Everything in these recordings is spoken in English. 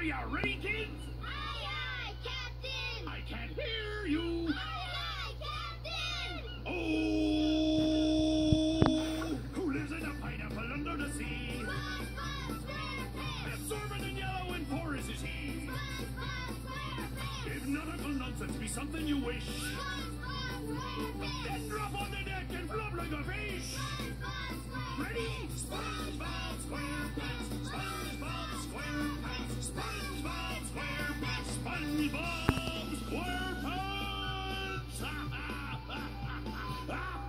Are you ready, kids? Aye, aye, Captain! I can't hear you. Aye, aye, Captain! Oh, who lives in a pineapple under the sea? SpongeBob SquarePants! Absorbent and yellow and porous is he. SpongeBob SquarePants! If nautical nonsense be something you wish, SpongeBob SquarePants! then drop on the deck and flop like a fish. SpongeBob SquarePants! Ready? SpongeBob SquarePants. SpongeBob SquarePants. SpongeBob SquarePants. SpongeBob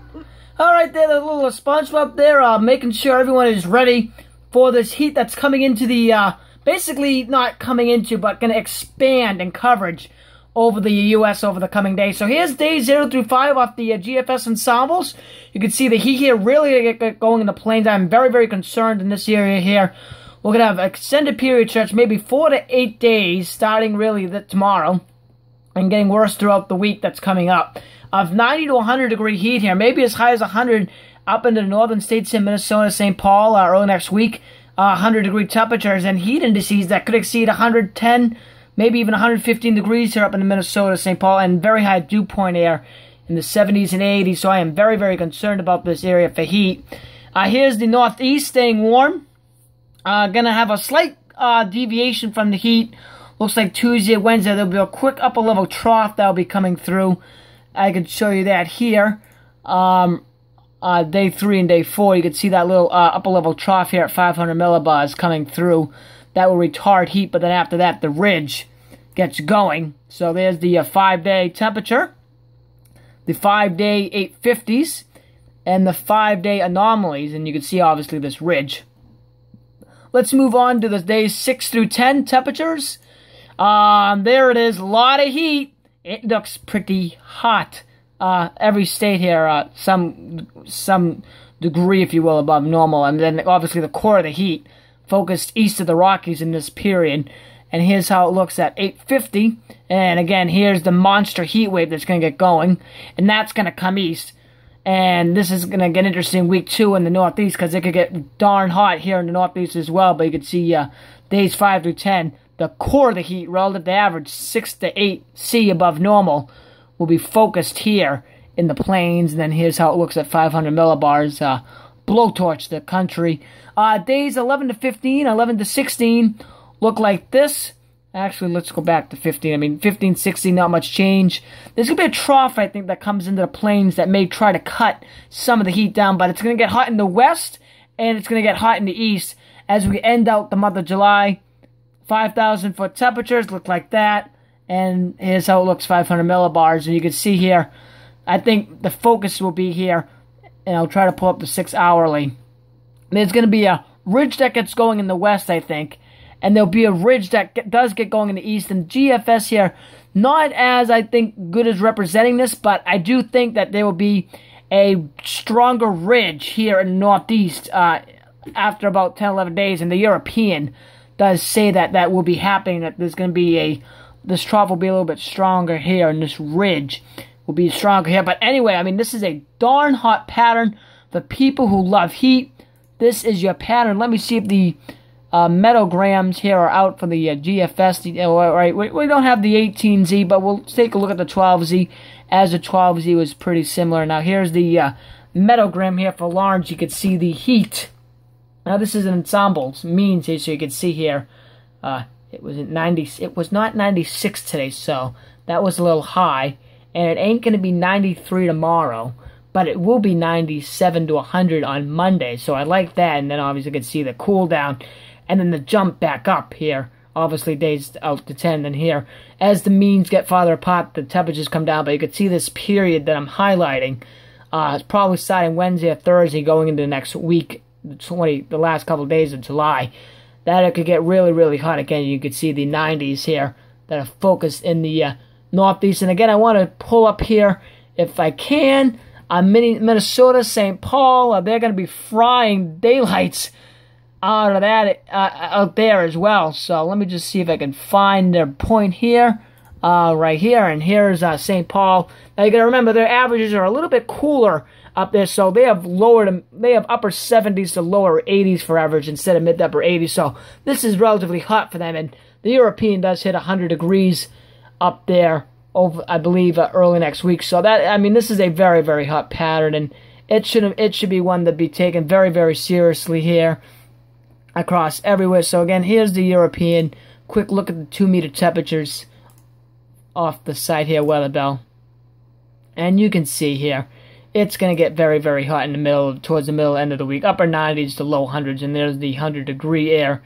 SquarePants. All right, there, the little SpongeBob there, making sure everyone is ready for this heat that's coming into the, basically not coming into, but going to expand in coverage over the U.S. over the coming days. So here's days 0 through 5 off the GFS ensembles. You can see the heat here really get going in the plains. I'm very, very concerned in this area here. We're going to have extended period stretch, maybe 4 to 8 days, starting really tomorrow, and getting worse throughout the week that's coming up. Of 90 to 100 degree heat here, maybe as high as 100 up into the northern states in Minnesota, St. Paul, early next week. 100 degree temperatures and heat indices that could exceed 110, maybe even 115 degrees here up in Minnesota, St. Paul, and very high dew point air in the 70s and 80s. So I am very, very concerned about this area for heat. Here's the northeast staying warm. Gonna have a slight deviation from the heat. Looks like Tuesday, Wednesday, there'll be a quick upper level trough that'll be coming through. I can show you that here. Day 3 and day 4, you can see that little upper level trough here at 500 millibars coming through. That will retard heat, but then after that, the ridge gets going. So there's the 5-day temperature, the 5-day 850s, and the 5-day anomalies, and you can see obviously this ridge. Let's move on to the days 6 through 10 temperatures. There it is, a lot of heat. It looks pretty hot. Every state here, some degree, if you will, above normal. And then obviously the core of the heat focused east of the Rockies in this period. And here's how it looks at 850. And again, here's the monster heat wave that's going to get going. And that's going to come east. And this is going to get interesting week 2 in the Northeast because it could get darn hot here in the Northeast as well. But you can see days 5 through 10, the core of the heat relative to average, 6 to 8 C above normal, will be focused here in the plains. And then here's how it looks at 500 millibars. Blowtorch the country. Days 11 to 15, 11 to 16 look like this. Actually, let's go back to 15. I mean, 15, 16, not much change. There's going to be a trough, I think, that comes into the plains that may try to cut some of the heat down. But it's going to get hot in the west, and it's going to get hot in the east as we end out the month of July. 5,000 foot temperatures look like that. And here's how it looks, 500 millibars. And you can see here, I think the focus will be here. And I'll try to pull up the 6 hourly. There's going to be a ridge that gets going in the west, I think. And there'll be a ridge that does get going in the east. And GFS here, not as, I think, good as representing this. But I do think that there will be a stronger ridge here in the northeast after about 10, 11 days. And the European does say that that will be happening. That there's going to be this trough will be a little bit stronger here. And this ridge will be stronger here. But anyway, I mean, this is a darn hot pattern for people who love heat. This is your pattern. Let me see if the metograms here are out for the GFS. Right, we don't have the 18Z, but we'll take a look at the 12Z, as the 12Z was pretty similar. Now, here's the metogram here for Lawrence. You can see the heat. Now, this is an ensembles means here, so you can see here. It was at 90. It was not 96 today, so that was a little high. And it ain't going to be 93 tomorrow, but it will be 97 to 100 on Monday. So I like that. And then obviously you can see the cool down and then the jump back up here. Obviously days out to 10. Then here, as the means get farther apart, the temperatures come down. But you can see this period that I'm highlighting. It's probably starting Wednesday or Thursday going into the next week, the last couple of days of July. That it could get really, really hot again. You can see the 90s here that are focused in the northeast. And again, I want to pull up here, if I can, Minnesota, St. Paul. They're going to be frying daylights out of that out there as well. So let me just see if I can find their point here, right here. And here's St. Paul. Now you got to remember their averages are a little bit cooler up there, so they have upper 70s to lower 80s for average instead of mid to upper 80s. So this is relatively hot for them, and the European does hit 100 degrees up there over, I believe, early next week. So that, I mean, this is a very, very hot pattern, and it should be one to be taken very, very seriously here across everywhere. So again, here's the European. Quick look at the 2-meter temperatures off the side here, weather bell. And you can see here, it's going to get very, very hot in the middle, towards the middle end of the week. Upper 90s to low 100s, and there's the 100-degree air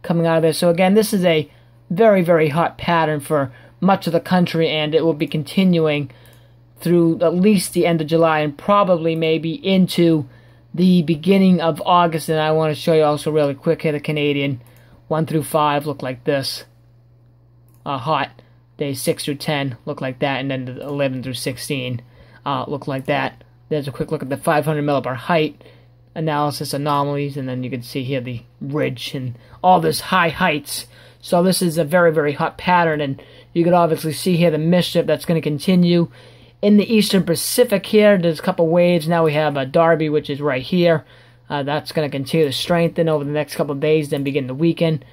coming out of there. So again, this is a very, very hot pattern for much of the country, and it will be continuing through at least the end of July and probably maybe into the beginning of August. And I want to show you also really quick here the Canadian 1 through 5 look like this. Hot. Days 6 through 10 look like that, and then the 11 through 16 look like that. There's a quick look at the 500 millibar height analysis anomalies, and then you can see here the ridge and all this high heights. So this is a very, very hot pattern, and you can obviously see here the mischief that's going to continue in the Eastern Pacific here. There's a couple waves. Now we have Darby, which is right here. That's going to continue to strengthen over the next couple of days, then begin the weekend.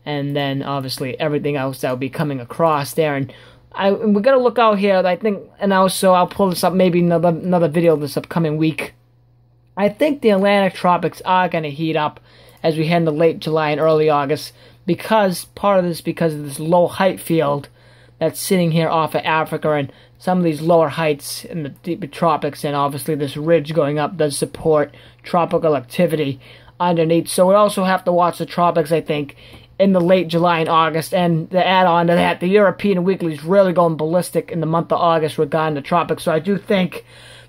And then, obviously, everything else that will be coming across there. And we're going to look out here, I think, and also I'll pull this up maybe another video this upcoming week. I think the Atlantic tropics are going to heat up as we head into late July and early August, because of this low height field that's sitting here off of Africa, and some of these lower heights in the deeper tropics, and obviously this ridge going up does support tropical activity underneath. So we also have to watch the tropics, I think, in the late July and August. And to add on to that, the European weekly is really going ballistic in the month of August regarding the tropics. So I do think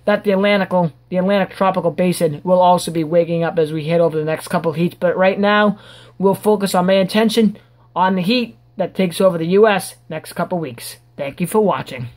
that the Atlantic tropical basin will also be waking up as we head over the next couple of heats. But right now, we'll focus our main attention on the heat that takes over the U.S. next couple of weeks. Thank you for watching.